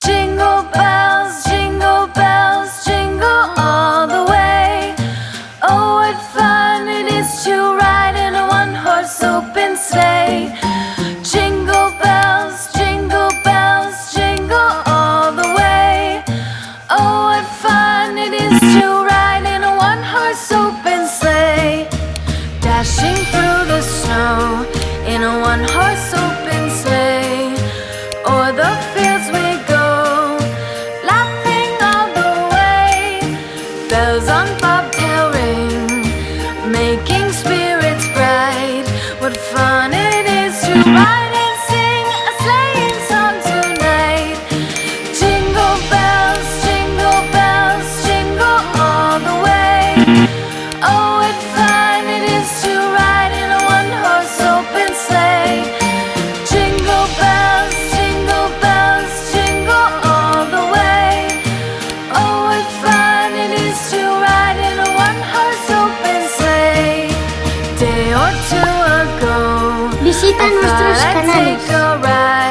Jingle bells, jingle all the way. Oh, what fun it is to ride in a one-horse open sleigh. Jingle bells, jingle all the way. Oh, what fun it is to ride in a one-horse open sleigh. Dashing through the snow in a one-horse open sleigh. O'er the fields we go, laughing all the way. Bells on bobtail ring, making spirits bright. What fun it is to ride and sing a sleighing song tonight. Jingle bells, jingle all the way. Oh, what fun it is to ride in a one-horse open sleigh. Jingle bells, jingle all the way. Oh, what fun it is to ride in a one-horse open sleigh. Day or two ago, Visita I nuestros thought I'd canales. take a ride